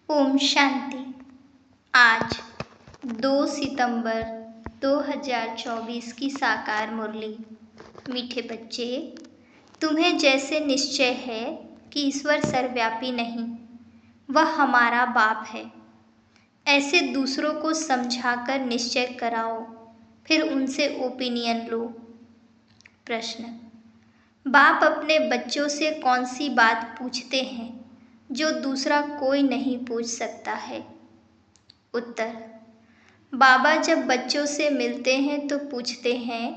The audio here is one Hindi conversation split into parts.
ओम शांति। आज 2 सितंबर 2024 की साकार मुरली। मीठे बच्चे, तुम्हें जैसे निश्चय है कि ईश्वर सर्वव्यापी नहीं, वह हमारा बाप है, ऐसे दूसरों को समझाकर निश्चय कराओ, फिर उनसे ओपिनियन लो। प्रश्न: बाप अपने बच्चों से कौन सी बात पूछते हैं जो दूसरा कोई नहीं पूछ सकता है? उत्तर: बाबा जब बच्चों से मिलते हैं तो पूछते हैं,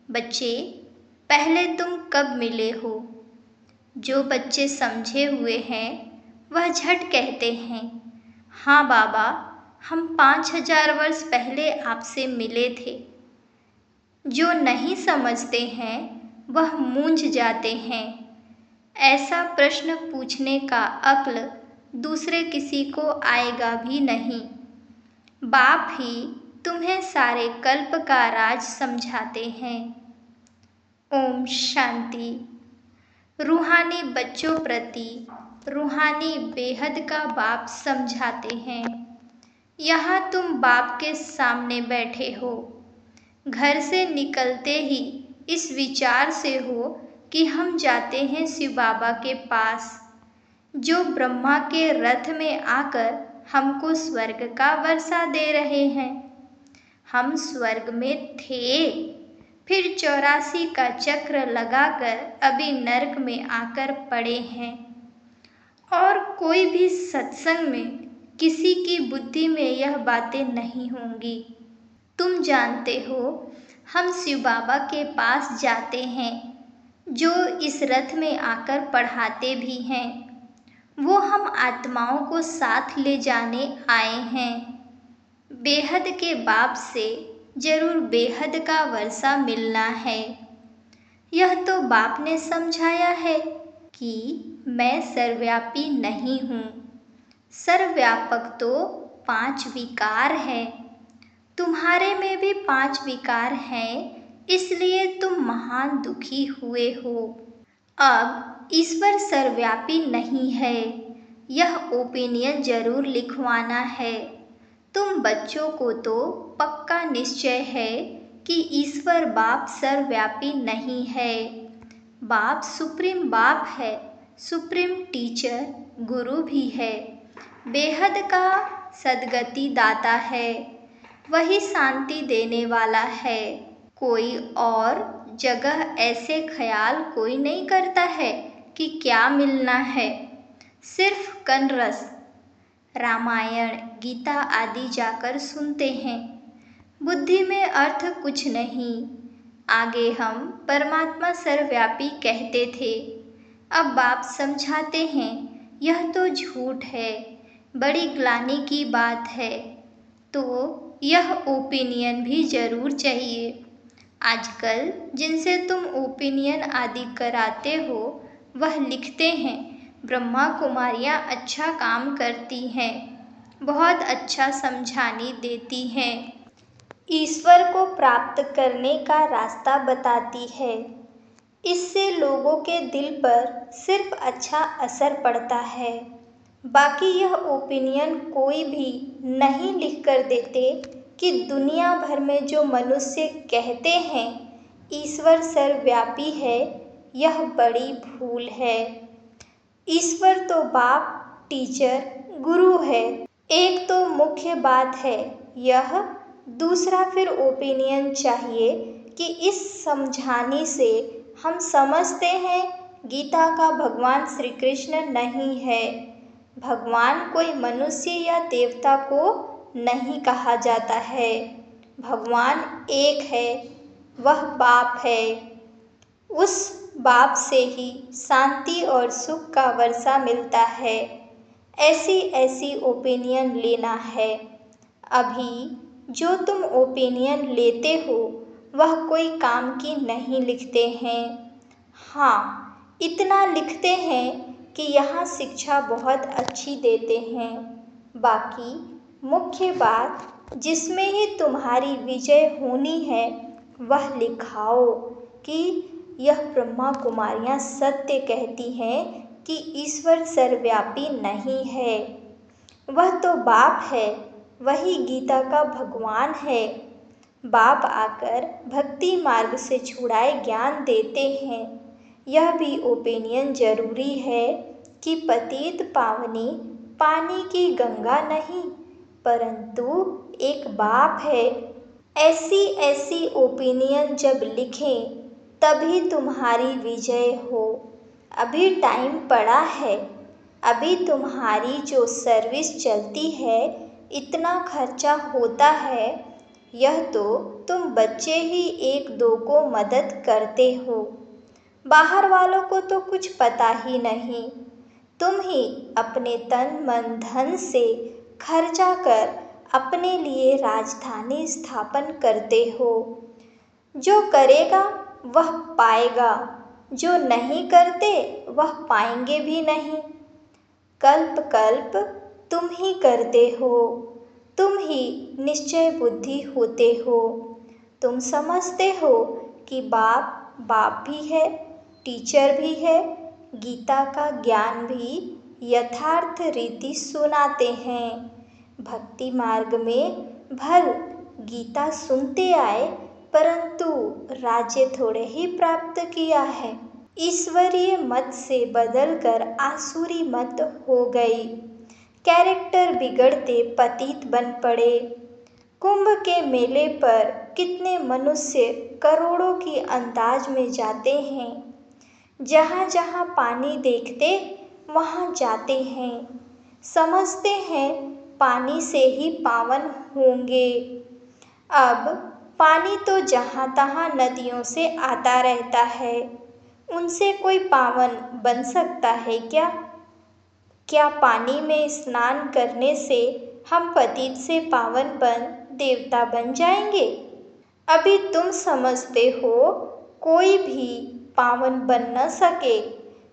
बच्चे पहले तुम कब मिले हो? जो बच्चे समझे हुए हैं वह झट कहते हैं, हाँ बाबा, हम 5000 वर्ष पहले आपसे मिले थे। जो नहीं समझते हैं वह मूंझ जाते हैं। ऐसा प्रश्न पूछने का अक्ल दूसरे किसी को आएगा भी नहीं। बाप ही तुम्हें सारे कल्प का राज समझाते हैं। ओम शांति। रूहानी बच्चों प्रति रूहानी बेहद का बाप समझाते हैं। यहाँ तुम बाप के सामने बैठे हो। घर से निकलते ही इस विचार से हो कि हम जाते हैं शिव बाबा के पास, जो ब्रह्मा के रथ में आकर हमको स्वर्ग का वर्षा दे रहे हैं। हम स्वर्ग में थे, फिर 84 का चक्र लगाकर अभी नरक में आकर पड़े हैं। और कोई भी सत्संग में किसी की बुद्धि में यह बातें नहीं होंगी। तुम जानते हो, हम शिव बाबा के पास जाते हैं, जो इस रथ में आकर पढ़ाते भी हैं। वो हम आत्माओं को साथ ले जाने आए हैं। बेहद के बाप से जरूर बेहद का वर्षा मिलना है। यह तो बाप ने समझाया है कि मैं सर्वव्यापी नहीं हूँ। सर्वव्यापक तो 5 विकार है। तुम्हारे में भी 5 विकार हैं, इसलिए तुम महान दुखी हुए हो। अब ईश्वर सर्वव्यापी नहीं है, यह ओपिनियन जरूर लिखवाना है। तुम बच्चों को तो पक्का निश्चय है कि ईश्वर बाप सर्वव्यापी नहीं है। बाप सुप्रीम बाप है, सुप्रीम टीचर गुरु भी है, बेहद का सद्गति दाता है, वही शांति देने वाला है। कोई और जगह ऐसे ख्याल कोई नहीं करता है कि क्या मिलना है। सिर्फ कनरस, रामायण, गीता आदि जाकर सुनते हैं। बुद्धि में अर्थ कुछ नहीं। आगे हम परमात्मा सर्वव्यापी कहते थे, अब बाप समझाते हैं यह तो झूठ है, बड़ी ग्लानि की बात है। तो यह ओपिनियन भी जरूर चाहिए। आजकल जिनसे तुम ओपिनियन आदि कराते हो वह लिखते हैं, ब्रह्मा कुमारियाँ अच्छा काम करती हैं, बहुत अच्छा समझानी देती हैं, ईश्वर को प्राप्त करने का रास्ता बताती है। इससे लोगों के दिल पर सिर्फ अच्छा असर पड़ता है। बाकी यह ओपिनियन कोई भी नहीं लिख कर देते कि दुनिया भर में जो मनुष्य कहते हैं ईश्वर सर्वव्यापी है, यह बड़ी भूल है। ईश्वर तो बाप, टीचर, गुरु है। एक तो मुख्य बात है यह। दूसरा फिर ओपिनियन चाहिए कि इस समझाने से हम समझते हैं गीता का भगवान श्री कृष्ण नहीं है। भगवान कोई मनुष्य या देवता को नहीं कहा जाता है। भगवान एक है, वह बाप है। उस बाप से ही शांति और सुख का वर्षा मिलता है। ऐसी ऐसी ओपिनियन लेना है। अभी जो तुम ओपिनियन लेते हो वह कोई काम की नहीं लिखते हैं। हाँ, इतना लिखते हैं कि यहाँ शिक्षा बहुत अच्छी देते हैं। बाकी मुख्य बात जिसमें ही तुम्हारी विजय होनी है वह लिखाओ कि यह ब्रह्मा कुमारियाँ सत्य कहती हैं कि ईश्वर सर्वव्यापी नहीं है। वह तो बाप है, वही गीता का भगवान है। बाप आकर भक्ति मार्ग से छुड़ाए ज्ञान देते हैं। यह भी ओपिनियन जरूरी है कि पतित पावनी पानी की गंगा नहीं, परंतु एक बाप है। ऐसी ऐसी ओपिनियन जब लिखें तभी तुम्हारी विजय हो। अभी टाइम पड़ा है। अभी तुम्हारी जो सर्विस चलती है, इतना खर्चा होता है, यह तो तुम बच्चे ही एक दो को मदद करते हो। बाहर वालों को तो कुछ पता ही नहीं। तुम ही अपने तन मन धन से खर्चा कर अपने लिए राजधानी स्थापन करते हो। जो करेगा वह पाएगा, जो नहीं करते वह पाएंगे भी नहीं। कल्प कल्प तुम ही करते हो, तुम ही निश्चय बुद्धि होते हो। तुम समझते हो कि बाप बाप भी है, टीचर भी है, गीता का ज्ञान भी यथार्थ रीति सुनाते हैं। भक्ति मार्ग में भल गीता सुनते आए, परंतु राज्य थोड़े ही प्राप्त किया है। ईश्वरीय मत से बदलकर आसुरी मत हो गई। कैरेक्टर बिगड़ते पतित बन पड़े। कुंभ के मेले पर कितने मनुष्य करोड़ों की अंदाज में जाते हैं। जहाँ जहाँ पानी देखते वहाँ जाते हैं। समझते हैं पानी से ही पावन होंगे। अब पानी तो जहाँ तहाँ नदियों से आता रहता है, उनसे कोई पावन बन सकता है क्या? क्या पानी में स्नान करने से हम पतित से पावन बन देवता बन जाएंगे? अभी तुम समझते हो कोई भी पावन बन न सके,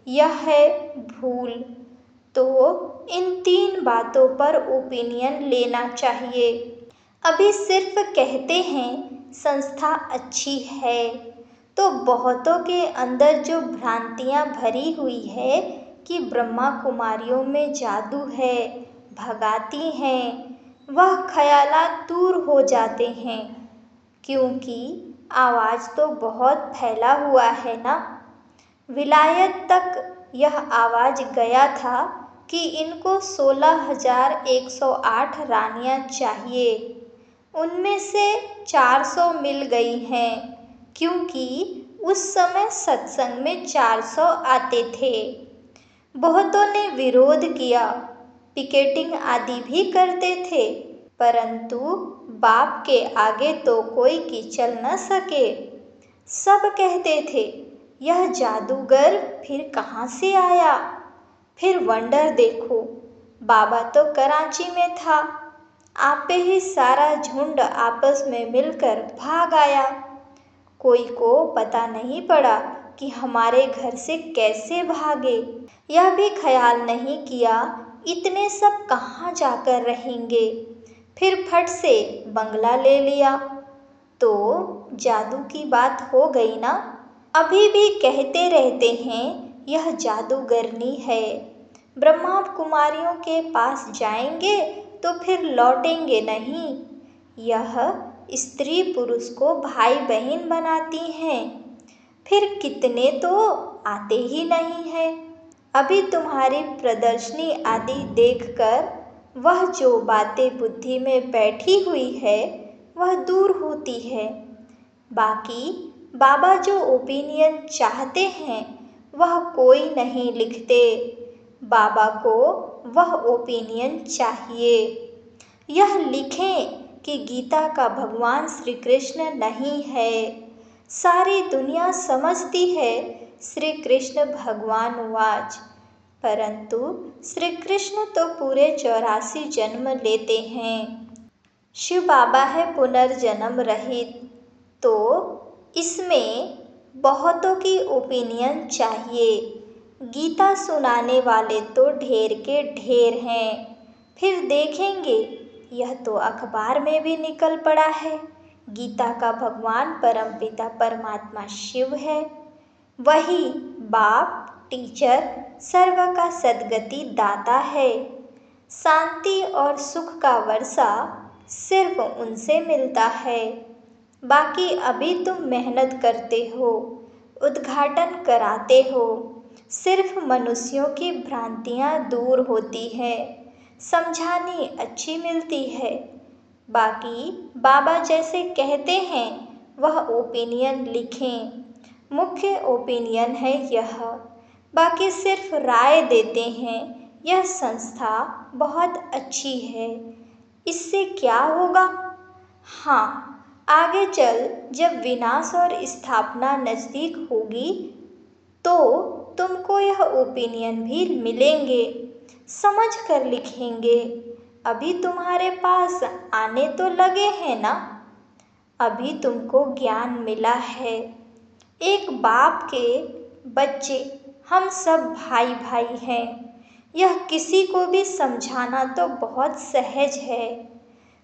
यह है भूल। तो इन 3 बातों पर ओपिनियन लेना चाहिए। अभी सिर्फ कहते हैं संस्था अच्छी है, तो बहुतों के अंदर जो भ्रांतियाँ भरी हुई है कि ब्रह्मा कुमारियों में जादू है, भगाती हैं, वह ख्यालात दूर हो जाते हैं। क्योंकि आवाज़ तो बहुत फैला हुआ है ना। विलायत तक यह आवाज़ गया था कि इनको 16,108 रानियां चाहिए। उनमें से 400 मिल गई हैं, क्योंकि उस समय सत्संग में 400 आते थे। बहुतों ने विरोध किया, पिकेटिंग आदि भी करते थे, परंतु बाप के आगे तो कोई कीचल न सके। सब कहते थे यह जादूगर फिर कहाँ से आया। फिर वंडर देखो, बाबा तो कराची में था, आपे ही सारा झुंड आपस में मिलकर भाग आया। कोई को पता नहीं पड़ा कि हमारे घर से कैसे भागे। यह भी ख्याल नहीं किया इतने सब कहाँ जाकर रहेंगे। फिर फट से बंगला ले लिया, तो जादू की बात हो गई ना। अभी भी कहते रहते हैं यह जादूगरनी है। ब्रह्मा कुमारियों के पास जाएंगे तो फिर लौटेंगे नहीं। यह स्त्री पुरुष को भाई बहन बनाती हैं। फिर कितने तो आते ही नहीं हैं। अभी तुम्हारी प्रदर्शनी आदि देखकर वह जो बातें बुद्धि में बैठी हुई है वह दूर होती है। बाकी बाबा जो ओपिनियन चाहते हैं वह कोई नहीं लिखते। बाबा को वह ओपिनियन चाहिए। यह लिखें कि गीता का भगवान श्री कृष्ण नहीं है। सारी दुनिया समझती है श्री कृष्ण भगवान वाच, परंतु श्री कृष्ण तो पूरे 84 जन्म लेते हैं। शिव बाबा है पुनर्जन्म रहित। तो इसमें बहुतों की ओपिनियन चाहिए। गीता सुनाने वाले तो ढेर के ढेर हैं। फिर देखेंगे, यह तो अखबार में भी निकल पड़ा है, गीता का भगवान परमपिता परमात्मा शिव है। वही बाप टीचर सर्व का सद्गति दाता है। शांति और सुख का वर्षा सिर्फ उनसे मिलता है। बाकी अभी तुम मेहनत करते हो, उद्घाटन कराते हो, सिर्फ मनुष्यों की भ्रांतियाँ दूर होती है, समझानी अच्छी मिलती है। बाकी बाबा जैसे कहते हैं वह ओपिनियन लिखें, मुख्य ओपिनियन है यह। बाकी सिर्फ राय देते हैं, यह संस्था बहुत अच्छी है। इससे क्या होगा? हाँ, आगे चल जब विनाश और स्थापना नज़दीक होगी तो तुमको यह ओपिनियन भी मिलेंगे, समझ कर लिखेंगे। अभी तुम्हारे पास आने तो लगे हैं ना? अभी तुमको ज्ञान मिला है। एक बाप के बच्चे हम सब भाई भाई हैं। यह किसी को भी समझाना तो बहुत सहज है।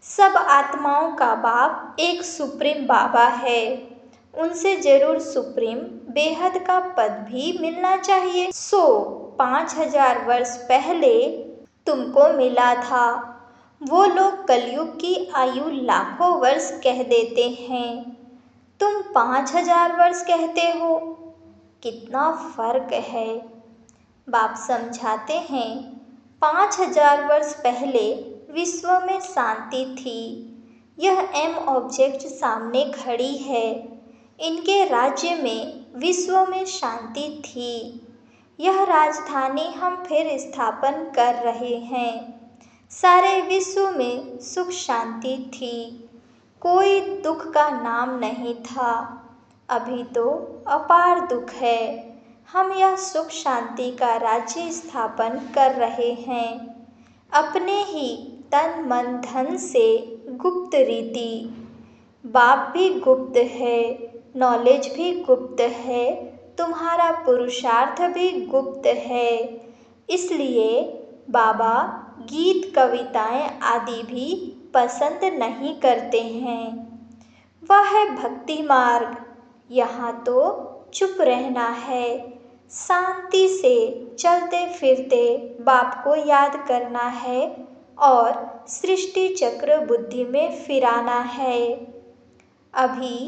सब आत्माओं का बाप एक सुप्रीम बाबा है। उनसे जरूर सुप्रीम बेहद का पद भी मिलना चाहिए। 5,000 वर्ष पहले तुमको मिला था। वो लोग कलयुग की आयु लाखों वर्ष कह देते हैं, तुम 5,000 वर्ष कहते हो। कितना फर्क है। बाप समझाते हैं, 5,000 वर्ष पहले विश्व में शांति थी। यह एम ऑब्जेक्ट सामने खड़ी है। इनके राज्य में विश्व में शांति थी। यह राजधानी हम फिर स्थापन कर रहे हैं। सारे विश्व में सुख शांति थी। कोई दुख का नाम नहीं था। अभी तो अपार दुख है। हम यह सुख शांति का राज्य स्थापन कर रहे हैं, अपने ही तन मन धन से गुप्त रीति। बाप भी गुप्त है, नॉलेज भी गुप्त है, तुम्हारा पुरुषार्थ भी गुप्त है। इसलिए बाबा गीत कविताएं आदि भी पसंद नहीं करते हैं। वह है भक्ति मार्ग। यहाँ तो चुप रहना है, शांति से चलते फिरते बाप को याद करना है और सृष्टि चक्र बुद्धि में फिराना है। अभी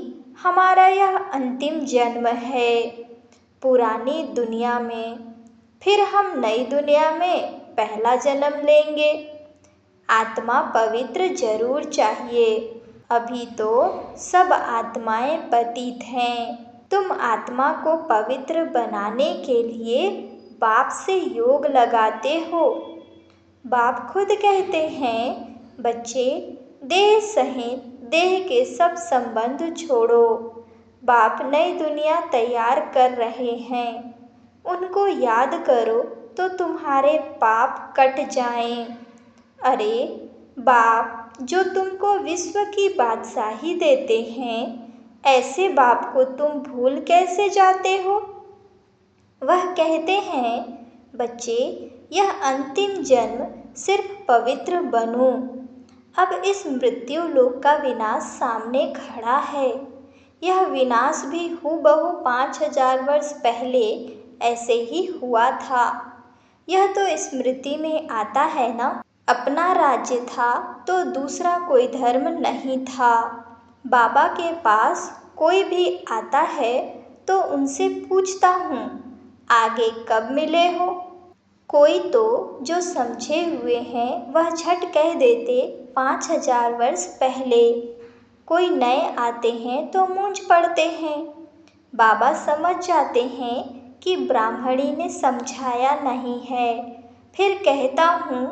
हमारा यह अंतिम जन्म है पुरानी दुनिया में, फिर हम नई दुनिया में पहला जन्म लेंगे। आत्मा पवित्र जरूर चाहिए। अभी तो सब आत्माएं पतित हैं। तुम आत्मा को पवित्र बनाने के लिए बाप से योग लगाते हो। बाप खुद कहते हैं, बच्चे देह सहित देह के सब संबंध छोड़ो। बाप नई दुनिया तैयार कर रहे हैं। उनको याद करो तो तुम्हारे पाप कट जाएं। अरे बाप जो तुमको विश्व की बादशाही देते हैं, ऐसे बाप को तुम भूल कैसे जाते हो? वह कहते हैं, बच्चे यह अंतिम जन्म सिर्फ पवित्र बनो। अब इस मृत्यु लोक का विनाश सामने खड़ा है। यह विनाश भी हूबहू 5,000 वर्ष पहले ऐसे ही हुआ था। यह तो स्मृति में आता है ना। अपना राज्य था तो दूसरा कोई धर्म नहीं था। बाबा के पास कोई भी आता है तो उनसे पूछता हूँ, आगे कब मिले हो? कोई तो जो समझे हुए हैं वह झट कह देते 5,000 वर्ष पहले। कोई नए आते हैं तो मूंझ पड़ते हैं। बाबा समझ जाते हैं कि ब्राह्मणी ने समझाया नहीं है। फिर कहता हूँ,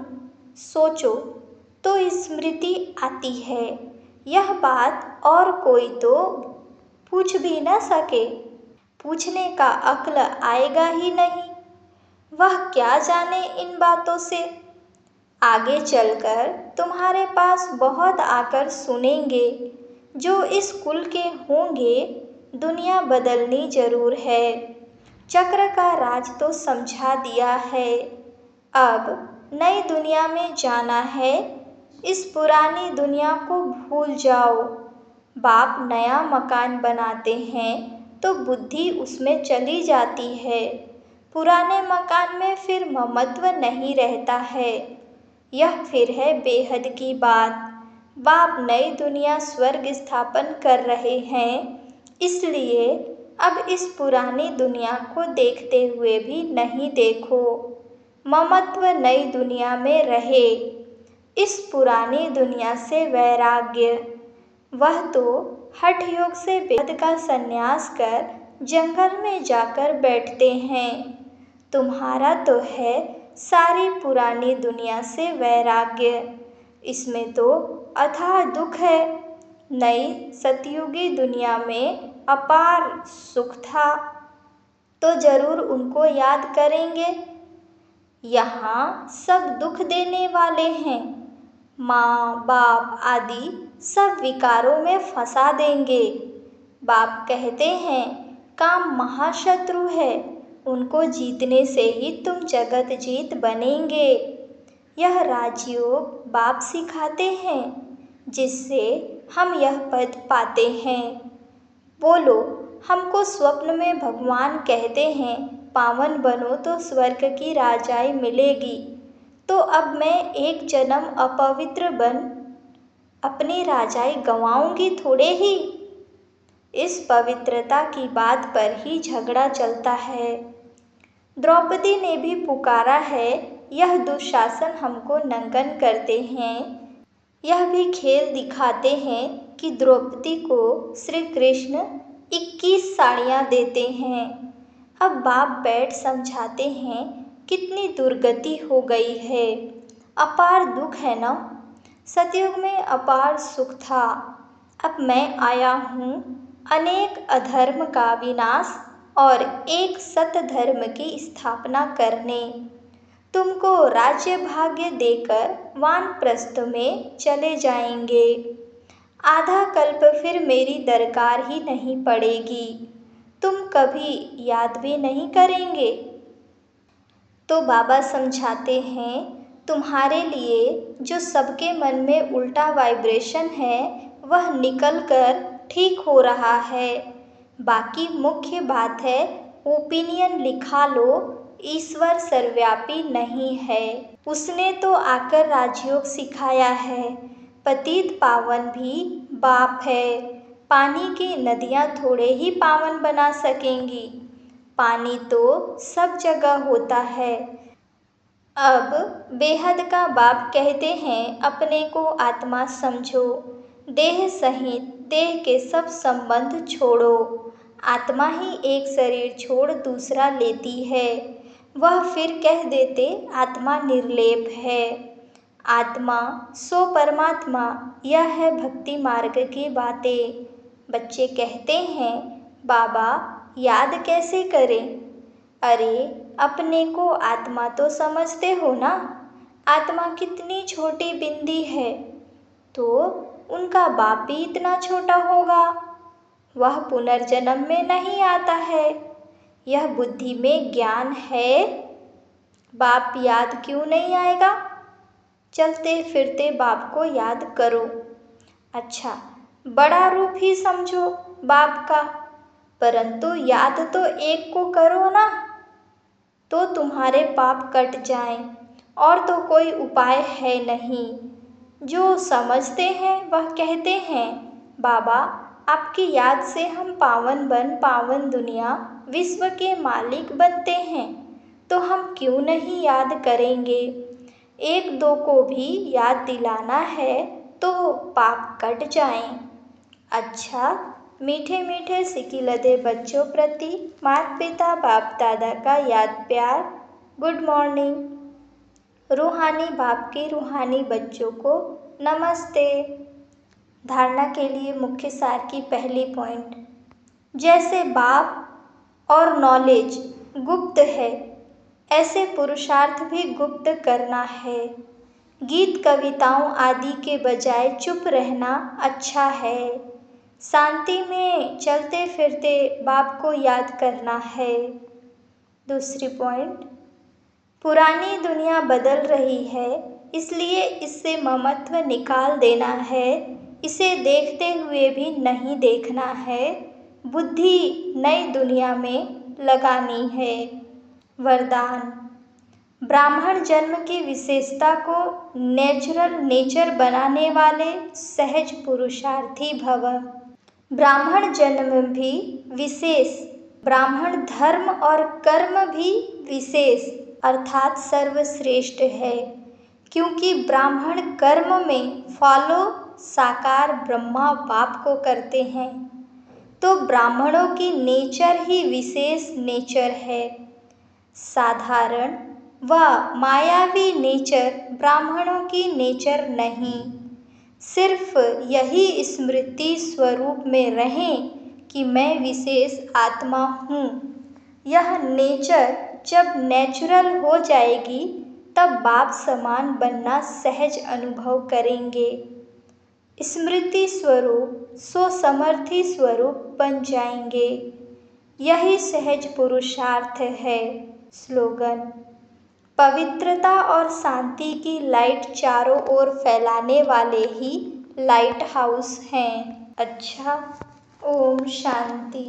सोचो तो स्मृति आती है। यह बात और कोई तो पूछ भी न सके। पूछने का अक्ल आएगा ही नहीं। वह क्या जाने इन बातों से। आगे चलकर तुम्हारे पास बहुत आकर सुनेंगे। जो इस कुल के होंगे, दुनिया बदलनी जरूर है। चक्र का राज तो समझा दिया है। अब नई दुनिया में जाना है। इस पुरानी दुनिया को भूल जाओ। बाप नया मकान बनाते हैं तो बुद्धि उसमें चली जाती है। पुराने मकान में फिर ममत्व नहीं रहता है। यह फिर है बेहद की बात। बाप नई दुनिया स्वर्ग स्थापन कर रहे हैं, इसलिए अब इस पुरानी दुनिया को देखते हुए भी नहीं देखो। ममत्व नई दुनिया में रहे, इस पुरानी दुनिया से वैराग्य। वह तो हठ योग से बेहद का संन्यास कर जंगल में जाकर बैठते हैं। तुम्हारा तो है सारी पुरानी दुनिया से वैराग्य, इसमें तो अथाह दुख है। नई सतयुगी दुनिया में अपार सुख था, तो जरूर उनको याद करेंगे। यहाँ सब दुख देने वाले हैं, माँ बाप आदि सब विकारों में फंसा देंगे। बाप कहते हैं काम महाशत्रु है, उनको जीतने से ही तुम जगत जीत बनेंगे। यह राजयोग बाप सिखाते हैं, जिससे हम यह पद पाते हैं। बोलो, हमको स्वप्न में भगवान कहते हैं पावन बनो तो स्वर्ग की राजाई मिलेगी, तो अब मैं एक जन्म अपवित्र बन अपनी राजाई गंवाऊंगी थोड़े ही। इस पवित्रता की बात पर ही झगड़ा चलता है। द्रौपदी ने भी पुकारा है, यह दुशासन हमको नंगन करते हैं। यह भी खेल दिखाते हैं कि द्रौपदी को श्री कृष्ण 21 साड़ियाँ देते हैं। अब बाप बैठ समझाते हैं कितनी दुर्गति हो गई है। अपार दुख है ना। सतयुग में अपार सुख था, अब मैं आया हूँ अनेक अधर्म का विनाश और एक सत धर्म की स्थापना करने। तुमको राज्य भाग्य देकर वानप्रस्थ में चले जाएंगे। आधा कल्प फिर मेरी दरकार ही नहीं पड़ेगी, तुम कभी याद भी नहीं करेंगे। तो बाबा समझाते हैं तुम्हारे लिए जो सबके मन में उल्टा वाइब्रेशन है वह निकल कर ठीक हो रहा है। बाकी मुख्य बात है ओपिनियन लिखा लो, ईश्वर सर्वव्यापी नहीं है। उसने तो आकर राजयोग सिखाया है। पतित पावन भी बाप है। पानी की नदियाँ थोड़े ही पावन बना सकेंगी, पानी तो सब जगह होता है। अब बेहद का बाप कहते हैं अपने को आत्मा समझो, देह सहित देह के सब संबंध छोड़ो। आत्मा ही एक शरीर छोड़ दूसरा लेती है। वह फिर कह देते आत्मा निर्लेप है। आत्मा सो परमात्मा, यह है भक्ति मार्ग की बातें। बच्चे कहते हैं बाबा याद कैसे करें? अरे अपने को आत्मा तो समझते हो ना। आत्मा कितनी छोटी बिंदी है, तो उनका बाप भी इतना छोटा होगा। वह पुनर्जन्म में नहीं आता है, यह बुद्धि में ज्ञान है। बाप याद क्यों नहीं आएगा? चलते फिरते बाप को याद करो। अच्छा, बड़ा रूप ही समझो बाप का, परंतु याद तो एक को करो ना, तो तुम्हारे पाप कट जाएं। और तो कोई उपाय है नहीं। जो समझते हैं वह कहते हैं बाबा आपकी याद से हम पावन बन पावन दुनिया विश्व के मालिक बनते हैं, तो हम क्यों नहीं याद करेंगे? एक दो को भी याद दिलाना है तो पाप कट जाएं। अच्छा, मीठे मीठे सिकिलधे बच्चों प्रति माता पिता बाप दादा का याद प्यार। Good morning. रूहानी बाप के रूहानी बच्चों को नमस्ते। धारणा के लिए मुख्य सार की पहली पॉइंट, जैसे बाप और नॉलेज गुप्त है, ऐसे पुरुषार्थ भी गुप्त करना है। गीत कविताओं आदि के बजाय चुप रहना अच्छा है। शांति में चलते फिरते बाप को याद करना है। दूसरी पॉइंट, पुरानी दुनिया बदल रही है, इसलिए इससे ममत्व निकाल देना है। इसे देखते हुए भी नहीं देखना है, बुद्धि नई दुनिया में लगानी है। वरदान, ब्राह्मण जन्म की विशेषता को नेचर बनाने वाले सहज पुरुषार्थी भव। ब्राह्मण जन्म भी विशेष, ब्राह्मण धर्म और कर्म भी विशेष अर्थात सर्वश्रेष्ठ है, क्योंकि ब्राह्मण कर्म में फॉलो साकार ब्रह्मा बाप को करते हैं, तो ब्राह्मणों की नेचर ही विशेष नेचर है। साधारण व मायावी नेचर ब्राह्मणों की नेचर नहीं। सिर्फ यही स्मृति स्वरूप में रहें कि मैं विशेष आत्मा हूँ। यह नेचर जब नेचुरल हो जाएगी तब बाप समान बनना सहज अनुभव करेंगे। स्मृति स्वरूप स्वसमर्थी स्वरूप बन जाएंगे। यही सहज पुरुषार्थ है। स्लोगन: पवित्रता और शांति की लाइट चारों ओर फैलाने वाले ही लाइट हाउस हैं। अच्छा, ओम शांति।